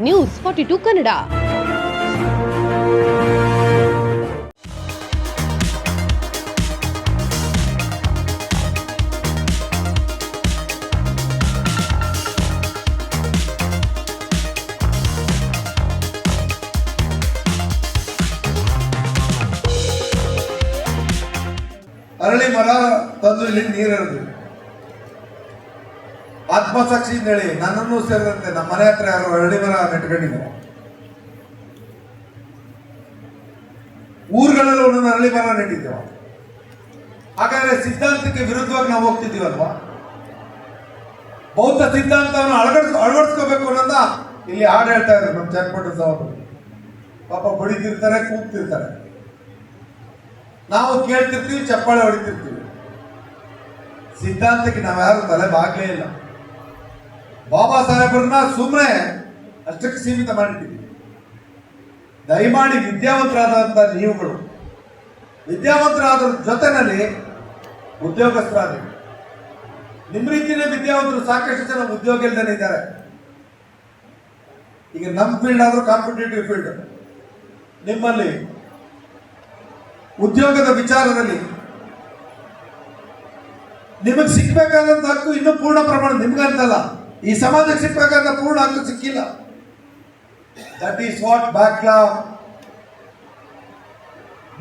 News 42 Kannada. ಅರಳಿ ಮರ ತಂದು ಇಲ್ಲಿ ನೀರಿರೋದು ಆತ್ಮಸಾಕ್ಷಿ ಅಂತ ಹೇಳಿ ನನ್ನನ್ನು ಸೇರಿದಂತೆ ನಮ್ಮ ಮನೆ ಹತ್ರ ಯಾರು ಅರಳಿ ಮರ ನೆಟ್ಕೊಂಡಿದ್ದಾರೆ. ಊರುಗಳಲ್ಲಿ ಒಂದೊಂದು ಅರಳಿ ಮರ ನೆಟ್ಟಿದ್ದೇವ. ಹಾಗಾದ್ರೆ ಸಿದ್ಧಾಂತಕ್ಕೆ ವಿರುದ್ಧವಾಗಿ ನಾವು ಹೋಗ್ತಿದ್ದೀವಲ್ವಾ? ಬೌದ್ಧ ಸಿದ್ಧಾಂತವನ್ನು ಅಳವಡಿಸ್ಕೋಬೇಕು ಅನ್ನೋದ ಇಲ್ಲಿ ಹಾಡು ಹೇಳ್ತಾ ಇದ್ದಾರೆ ನಮ್ಮ ಚನ್ನಪಟ್ಟ ಸಹೋದರರು. ಪಾಪ ಬಡಿತಿರ್ತಾರೆ, ಕೂಗ್ತಿರ್ತಾರೆ, ನಾವು ಕೇಳ್ತಿರ್ತೀವಿ, ಚಪ್ಪಾಳೆ ಹೊಡಿತಿರ್ತೀವಿ. ಸಿದ್ಧಾಂತಕ್ಕೆ ನಾವ್ಯಾರು ತಲೆ ಬಾಗ್ಲೇ ಇಲ್ಲ. ಬಾಬಾ ಸಾಹೇಬ್ರನ್ನ ಸುಮ್ಮನೆ ಅಷ್ಟಕ್ಕೆ ಸೀಮಿತ ಮಾಡಿದ್ದೀವಿ. ದಯಮಾಡಿ ವಿದ್ಯಾವಂತರಾದಂಥ ನೀವುಗಳು ವಿದ್ಯಾವಂತರಾದ ಜೊತೆನಲ್ಲಿ ಉದ್ಯೋಗಸ್ಥರಾದ ನಿಮ್ಮ ರೀತಿಯೇ ವಿದ್ಯಾವಂತರು ಸಾಕಷ್ಟು ಜನ ಉದ್ಯೋಗ ಇಲ್ದೇನೆ ಇದ್ದಾರೆ. ಈಗ ನಮ್ಮ ಫೀಲ್ಡ್ ಆದ್ರೂ ಕಾಂಪಿಟೇಟಿವ್ ಫೀಲ್ಡ್. ನಿಮ್ಮಲ್ಲಿ ಉದ್ಯೋಗದ ವಿಚಾರದಲ್ಲಿ ನಿಮಗೆ ಸಿಗ್ಬೇಕಾದಂತ ಹಕ್ಕು ಇನ್ನೂ ಪೂರ್ಣ ಪ್ರಮಾಣ ನಿಮ್ಗಂತಲ್ಲ, ಈ ಸಮಾಜಕ್ಕೆ ಸಿಗ್ಬೇಕಾದ ಪೂರ್ಣ ಹಕ್ಕು ಸಿಕ್ಕಿಲ್ಲ. That is what backlog.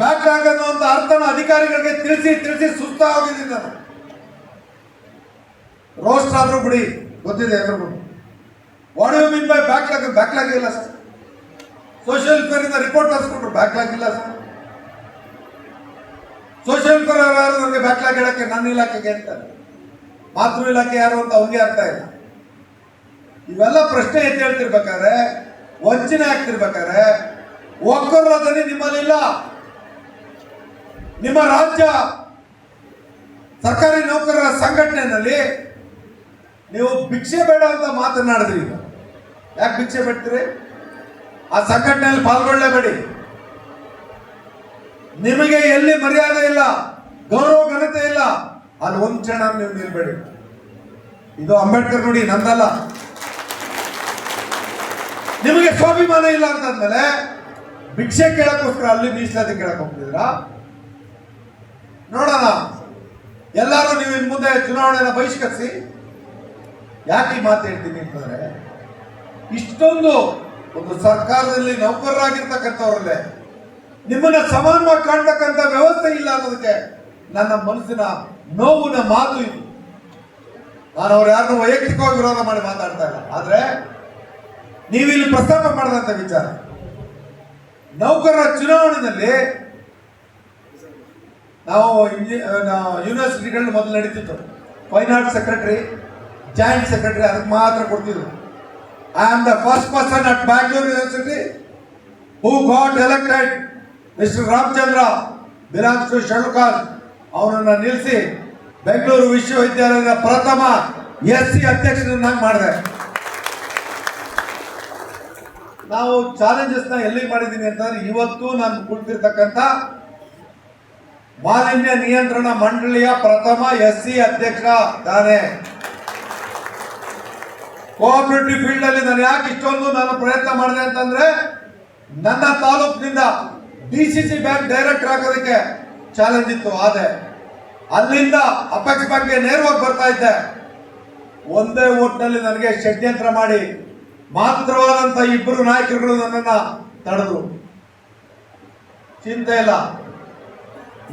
Backlog ಅನ್ನುವಂಥ ಅರ್ಥನ ಅಧಿಕಾರಿಗಳಿಗೆ ತಿಳಿಸಿ ಸುಸ್ತಾಗಿದ್ದೀನಿ ನಾನು. ರೋಸ್ಟ್ ಆದ್ರೂ ಬಿಡಿ, ಗೊತ್ತಿದೆ ಎಲ್ರಿಗೂ. What you mean by backlog? Backlog ಇಲ್ಲ ಸರ್. ಸೋಷಿಯಲ್ ವೆಲ್ಫೇರ್ ಇಂದ ರಿಪೋರ್ಟ್ ತರಿಸ್ಕೊಟ್ರು, ಬ್ಯಾಕ್ಲಾಗ್ ಇಲ್ಲ ಸರ್. ಸೋಷಿಯಲ್ ವೆಲ್ಫೇರ್ ಯಾರು ನನಗೆ ಬ್ಯಾಕ್ಲಾಗ್ ಹೇಳಕ್ಕೆ ನನ್ನ ಇಲಾಖೆಗೆ ಅಂತಾರೆ. ಮಾತೃ ಇಲಾಖೆ ಯಾರು ಅಂತ ಅವ್ರಿಗೆ ಅರ್ಥ ಇಲ್ಲ. ಇವೆಲ್ಲ ಪ್ರಶ್ನೆ ಎತ್ತಿ ಹೇಳ್ತಿರ್ಬೇಕಾದ್ರೆ, ವಂಚನೆ ಆಗ್ತಿರ್ಬೇಕಾದ್ರೆ ಒಕ್ಕರ್ರದನಿ ನಿಮ್ಮಲ್ಲಿಲ್ಲ. ನಿಮ್ಮ ರಾಜ್ಯ ಸರ್ಕಾರಿ ನೌಕರರ ಸಂಘಟನೆಯಲ್ಲಿ ನೀವು ಭಿಕ್ಷೆ ಬೇಡ ಅಂತ ಮಾತನಾಡಿದ್ರಿ. ಈಗ ಯಾಕೆ ಭಿಕ್ಷೆ ಬಿಡ್ತೀರಿ? ಆ ಸಂಘಟನೆಯಲ್ಲಿ ಪಾಲ್ಗೊಳ್ಳಲೇಬೇಡಿ. ನಿಮಗೆ ಎಲ್ಲಿ ಮರ್ಯಾದೆ ಇಲ್ಲ, ಗೌರವ ಘನತೆ ಇಲ್ಲ, ಅಲ್ಲಿ ಒಂದು ಕ್ಷಣ ನೀವು ನಿಲ್ಬೇಡಿ. ಇದು ಅಂಬೇಡ್ಕರ್ ನುಡಿ, ನಂದಲ್ಲ. ನಿಮಗೆ ಸ್ವಾಭಿಮಾನ ಇಲ್ಲ ಅಂತಂದ್ಮೇಲೆ ಭಿಕ್ಷೆ ಕೇಳಕ್ಕೋಸ್ಕರ ಅಲ್ಲಿ ಮೀಸಲಾತಿ ಕೇಳಕ್ ಹೋಗ್ತಿದ್ದೀರಾ? ನೋಡೋಣ, ಎಲ್ಲರೂ ನೀವು ಇನ್ ಮುಂದೆ ಚುನಾವಣೆನ ಬಹಿಷ್ಕರಿಸಿ. ಯಾಕೆ ಈ ಮಾತು ಹೇಳ್ತೀನಿ ಅಂತಂದ್ರೆ, ಇಷ್ಟೊಂದು ಒಂದು ಸರ್ಕಾರದಲ್ಲಿ ನೌಕರರಾಗಿರ್ತಕ್ಕಂಥವ್ರಲ್ಲೇ ನಿಮ್ಮನ್ನ ಸಮಾನವಾಗಿ ಕಾಣ್ತಕ್ಕಂಥ ವ್ಯವಸ್ಥೆ ಇಲ್ಲ ಅನ್ನೋದಕ್ಕೆ ನನ್ನ ಮನಸ್ಸಿನ ನೋವಿನ ಮಾತು ಇದು. ನಾನು ಅವ್ರು ಯಾರನ್ನು ವೈಯಕ್ತಿಕವಾಗಿ ವಿರೋಧ ಮಾಡಿ ಮಾತಾಡ್ತಾ ಇಲ್ಲ. ಆದ್ರೆ ನೀವು ಇಲ್ಲಿ ಪ್ರಸ್ತಾಪ ಮಾಡಿದಂಥ ವಿಚಾರ, ನೌಕರರ ಚುನಾವಣೆಯಲ್ಲಿ ನಾವು ಯೂನಿವರ್ಸಿಟಿಗಳು ಮೊದಲು ನಡೀತಿತ್ತು. Fine arts secretary, joint secretary, ಅದಕ್ಕೆ ಮಾತ್ರ ಕೊಡ್ತಿದ್ರು. I am the first person at Bangalore university who got elected mister Ramachandra belongs to schedule caste. ಅವನನ್ನು ನಿಲ್ಲಿಸಿ ಬೆಂಗಳೂರು ವಿಶ್ವವಿದ್ಯಾಲಯದ ಪ್ರಥಮ SC ಅಧ್ಯಕ್ಷರನ್ನಾಗಿ ಮಾಡಿದೆ. ನಾವು ಚಾಲೆಂಜಸ್ನ ಎಲ್ಲಿಗೆ ಮಾಡಿದ್ದೀನಿ ಅಂತಂದ್ರೆ, ಇವತ್ತು ನಾನು ಕುಳಿತಿರ್ತಕ್ಕಂಥ ಮಾಲಿನ್ಯ ನಿಯಂತ್ರಣ ಮಂಡಳಿಯ ಪ್ರಥಮ SC ಅಧ್ಯಕ್ಷ ತಾನೇ. ಕೋಆಪರೇಟಿವ್ ಫೀಲ್ಡ್ ಅಲ್ಲಿ ನಾನು ಯಾಕೆ ಇಷ್ಟೊಂದು ಪ್ರಯತ್ನ ಮಾಡಿದೆ ಅಂತಂದ್ರೆ, ನನ್ನ ತಾಲೂಕಿನಿಂದ DCC ಬ್ಯಾಂಕ್ ಡೈರೆಕ್ಟರ್ ಆಗೋದಕ್ಕೆ ಚಾಲೆಂಜ್ ಇತ್ತು. ಆದ್ರೆ ಅಲ್ಲಿಂದ ಅಪೆಕ್ಸ್ ಬ್ಯಾಂಕ್ಗೆ ನೇರವಾಗಿ ಬರ್ತಾ ಇದ್ದೆ. ಒಂದೇ ಓಟ್ನಲ್ಲಿ ನನಗೆ ಷಡ್ಯಂತ್ರ ಮಾಡಿ ಮಾತ್ರವಾದಂತ ಇಬ್ಬರು ನಾಯಕರುಗಳು ನನ್ನನ್ನ ತಡೆದ್ರು. ಚಿಂತೆ ಇಲ್ಲ,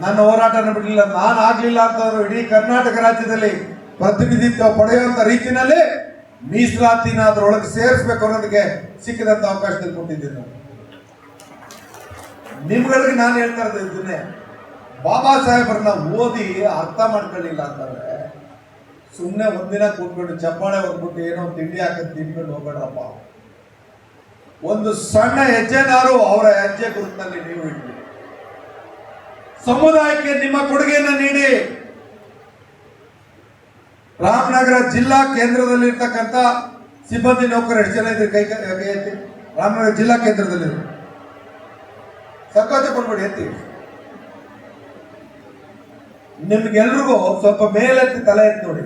ನನ್ನ ಹೋರಾಟನ ಬಿಡಲಿಲ್ಲ. ನಾನು ಆಗ್ಲಿಲ್ಲ ಅಂತಂದ್ರು ಇಡೀ ಕರ್ನಾಟಕ ರಾಜ್ಯದಲ್ಲಿ ಪ್ರತಿನಿಧಿತ್ವ ಪಡೆಯುವಂತ ರೀತಿಯಲ್ಲಿ ಮೀಸಲಾತಿನ ಅದರೊಳಗೆ ಸೇರಿಸಬೇಕು ಅನ್ನೋದಕ್ಕೆ ಸಿಕ್ಕಿದಂತ ಅವಕಾಶದಲ್ಲಿ ಕೊಟ್ಟಿದ್ದೀನಿ. ನಿಮ್ಗಳಿಗೆ ನಾನು ಹೇಳ್ತಾ ಇರೋದು ಇದನ್ನೇ. ಬಾಬಾ ಸಾಹೇಬ್ರನ್ನ ಓದಿ ಅರ್ಥ ಮಾಡ್ಕೊಳ್ಳಿಲ್ಲ ಅಂತಂದ್ರೆ ಸುಮ್ಮನೆ ಒಂದಿನ ಕೂತ್ಕೊಂಡು ಚಪ್ಪಾಳೆ ಹೊರಬಿಟ್ಟು ಏನೋ ತಿಂಡಿ ಹಾಕಿ ತಿನ್ಕೊಂಡು ಹೋಗ್ಬೇಡ್ರಪ್ಪ. ಒಂದು ಸಣ್ಣ ಹೆಜ್ಜೆನಾರು ಅವರ ಹೆಜ್ಜೆ ಗುರುತಿನಲ್ಲಿ ನೀವು ಇಟ್ಟಿ ಸಮುದಾಯಕ್ಕೆ ನಿಮ್ಮ ಕೊಡುಗೆಯನ್ನು ನೀಡಿ. ರಾಮನಗರ ಜಿಲ್ಲಾ ಕೇಂದ್ರದಲ್ಲಿ ಇರ್ತಕ್ಕಂಥ ಸಿಬ್ಬಂದಿ ನೌಕರರು ಎಷ್ಟು ಜನ ಇದ್ರಿ? ಕೈ ಎತ್ತಿ. ರಾಮನಗರ ಜಿಲ್ಲಾ ಕೇಂದ್ರದಲ್ಲಿ ಸಂಕೋಚ ಪಡ್ಬೇಡಿ, ಎತ್ತಿ. ನಿಮ್ಗೆಲ್ರಿಗೂ ಸ್ವಲ್ಪ ಮೇಲೆತ್ತಿ ತಲೆ ಎತ್ತಿ ನೋಡಿ.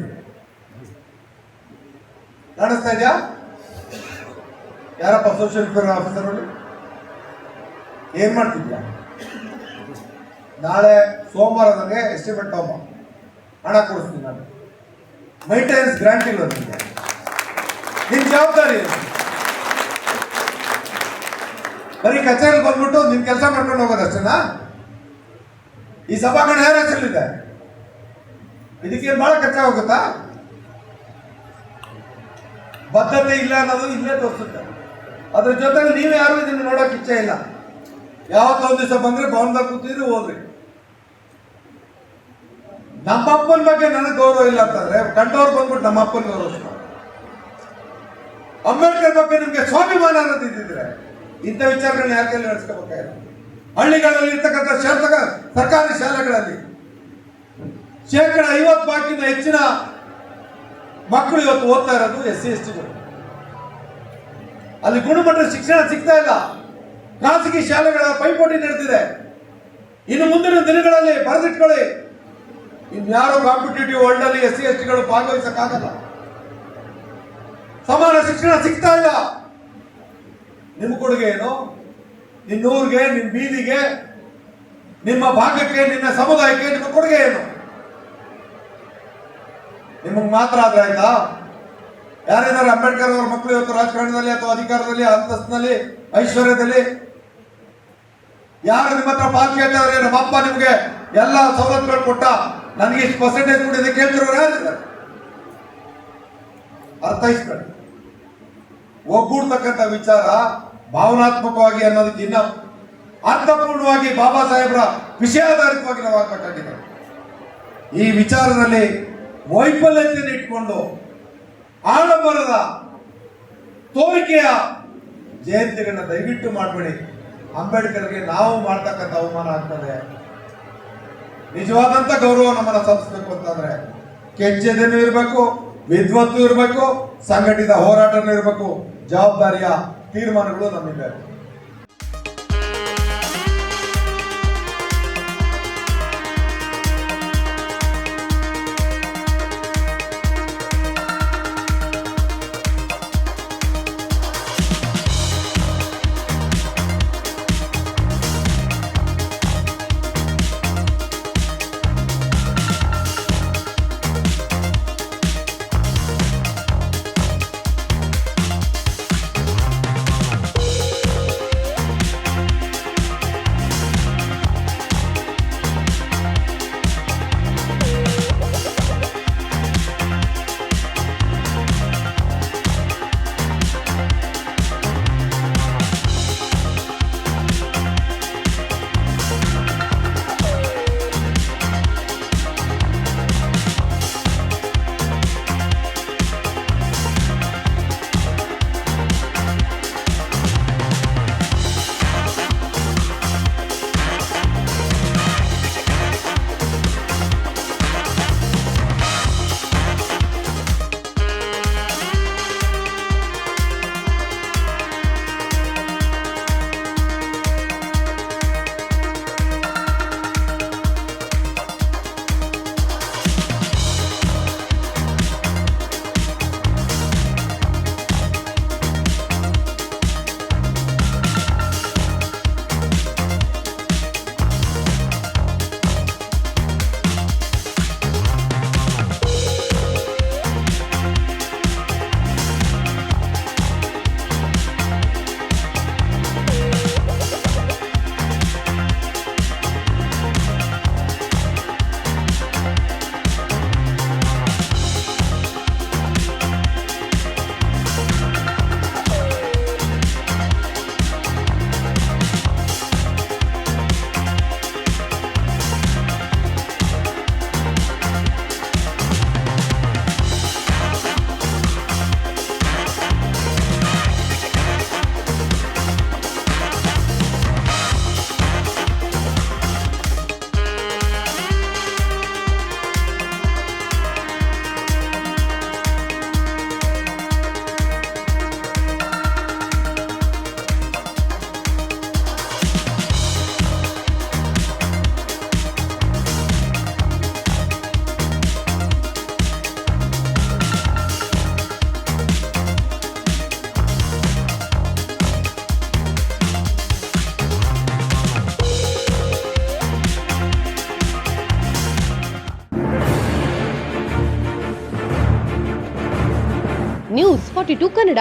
ಕಾಣಿಸ್ತಾ ಇದೆಯಾ? ಯಾರಪ್ಪ ಸೋಷಿಯಲ್ ವೆಲ್ಫೇರ್ ಆಫೀಸರ್ ಅಲ್ಲಿ ಏನ್ ಮಾಡ್ತಿದ್ಯಾ? ನಾಳೆ ಸೋಮವಾರ ನನಗೆ ಎಸ್ಟಿಮೇಟ್ ತಗೊಂಬ, ಹಣ ಕೊಡಿಸ್ತೀನಿ. ನಾನು ಮೈಂಟೆನೆನ್ಸ್ ಗ್ರಾಂಟ್ ಇಲ್ಲ ನಿಮಗೆ, ನಿನ್ ಜವಾಬ್ದಾರಿ ಏನು? ಬರೀ ಕಚೇರಿ ಬಂದ್ಬಿಟ್ಟು ನಿನ್ ಕೆಲಸ ಮಾಡ್ಕೊಂಡು ಹೋಗೋದಷ್ಟೇನಾ? ಈ ಸಭಾಂಗಣ ಯಾರ ಹೆಸರಲ್ಲಿದೆ? ಇದಕ್ಕೆ ಬಹಳ ಖರ್ಚು ಹೋಗುತ್ತಾ? ಬದ್ಧತೆ ಇಲ್ಲ ಅನ್ನೋದು ಇಲ್ಲೇ ತೋರಿಸುತ್ತೆ. ಅದ್ರ ಜೊತೆಗೆ ನೀವು ಯಾರು ಇದನ್ನು ನೋಡೋಕೆ ಇಚ್ಛೆ ಇಲ್ಲ. ಯಾವತ್ತೋ ಒಂದು ದಿವಸ ಬಂದ್ರೆ ಭವನದಾಗ ಕೂತಿದ್ರೆ ಹೋದ್ರಿ. ನಮ್ಮ ಅಪ್ಪನ ಬಗ್ಗೆ ನನಗೆ ಗೌರವ ಇಲ್ಲ ಅಂತಂದ್ರೆ ಕಂಡವ್ರು ಬಂದ್ಬಿಟ್ಟು ನಮ್ಮ ಅಪ್ಪನ ಗೌರವ. ಅಂಬೇಡ್ಕರ್ ಬಗ್ಗೆ ನಿಮ್ಗೆ ಸ್ವಾಭಿಮಾನ ಅನ್ನೋದು ಇದ್ದಿದ್ರೆ ಇಂಥ ವಿಚಾರಗಳನ್ನ ಯಾರ ಕೈಲಿ ನಡೆಸ್ಕೋಬೇಕಾಗಿಲ್ಲ. ಹಳ್ಳಿಗಳಲ್ಲಿ ಇರ್ತಕ್ಕಂಥ ಸರ್ಕಾರಿ ಶಾಲೆಗಳಲ್ಲಿ 50% ಹೆಚ್ಚಿನ ಮಕ್ಕಳು ಇವತ್ತು ಓದ್ತಾ ಇರೋದು SC STಗಳು. ಅಲ್ಲಿ ಗುಣಮಟ್ಟದ ಶಿಕ್ಷಣ ಸಿಗ್ತಾ ಇಲ್ಲ. ಖಾಸಗಿ ಶಾಲೆಗಳ ಪೈಪೋಟಿ ನಡೆದಿದೆ. ಇನ್ನು ಮುಂದಿನ ದಿನಗಳಲ್ಲಿ ಬರೆದಿಟ್ಕೊಳ್ಳಿ, ಇನ್ಯಾರೋ ಕಾಂಪಿಟೇಟಿವ್ ವರ್ಲ್ಡ್ ಅಲ್ಲಿ SC STಗಳು ಭಾಗವಹಿಸಕ್ಕಾಗಲ್ಲ. ಸಮಾನ ಶಿಕ್ಷಣ ಸಿಗ್ತಾ ಇಲ್ಲ. ನಿಮ್ಮ ಕೊಡುಗೆ ಏನು? ನಿನ್ನ ಊರಿಗೆ, ನಿನ್ನ ಬೀದಿಗೆ, ನಿಮ್ಮ ಭಾಗಕ್ಕೆ, ನಿನ್ನ ಸಮುದಾಯಕ್ಕೆ ನಿಮ್ಮ ಕೊಡುಗೆ ಏನು? ನಿಮಗೆ ಮಾತ್ರ ಆದ್ರೆ ಆಯ್ತಾ? ಯಾರಿದ್ದಾರೆ ಅಂಬೇಡ್ಕರ್ ಅವರ ಮಕ್ಕಳು ಇವತ್ತು ರಾಜಕಾರಣದಲ್ಲಿ ಅಥವಾ ಅಧಿಕಾರದಲ್ಲಿ, ಅಂತಸ್ತಿನಲ್ಲಿ, ಐಶ್ವರ್ಯದಲ್ಲಿ? ಯಾರು ನಿಮ್ಮ ಹತ್ರ ಪಾಲ್ ಕೇಳ್ತಾರೆ? ನಮ್ಮ ಅಪ್ಪ ನಿಮ್ಗೆ ಎಲ್ಲ ಸವಲತ್ತುಗಳು ಕೊಟ್ಟ, ನನಗೆ ಇಷ್ಟು ಪರ್ಸೆಂಟೇಜ್ ಕೊಟ್ಟಿದೆ ಕೇಳ್ತಿರೋರು ಯಾರಿದ್ದಾರೆ? ಅರ್ಥೈಸ್ಕೊಳ್ಳಿ. ಒಗ್ಗೂಡ್ತಕ್ಕಂಥ ವಿಚಾರ ಭಾವನಾತ್ಮಕವಾಗಿ ಅನ್ನೋದಕ್ಕಿಂತ ಅರ್ಥಪೂರ್ಣವಾಗಿ ಬಾಬಾ ಸಾಹೇಬ್ರ ವಿಷಯಾಧಾರಿತವಾಗಿ ನಾವು ಆಗ್ಬೇಕಾಗಿದೆ. ಈ ವಿಚಾರದಲ್ಲಿ ವೈಫಲ್ಯತೆಯನ್ನು ಇಟ್ಕೊಂಡು ಆಡಂಬರದ ತೋರಿಕೆಯ ಜಯಂತಿಗಳನ್ನ ದಯವಿಟ್ಟು ಮಾಡಬೇಡಿ. ಅಂಬೇಡ್ಕರ್ಗೆ ನಾವು ಮಾಡ್ತಕ್ಕಂಥ ಅವಮಾನ ಆಗ್ತದೆ. ನಿಜವಾದಂತ ಗೌರವ ನಮ್ಮನ್ನ ಸಲ್ಲಿಸಬೇಕು ಅಂತಂದ್ರೆ ಕೆಚ್ಚೆದೆನೂ ಇರಬೇಕು, ವಿದ್ವತ್ತು ಇರಬೇಕು, ಸಂಘಟಿತ ಹೋರಾಟನೂ ಇರಬೇಕು. ಜವಾಬ್ದಾರಿಯ ತೀರ್ಮಾನಗಳು ನಮ್ಮಿಂದ ನ್ಯೂಸ್ 42 ಕನ್ನಡ.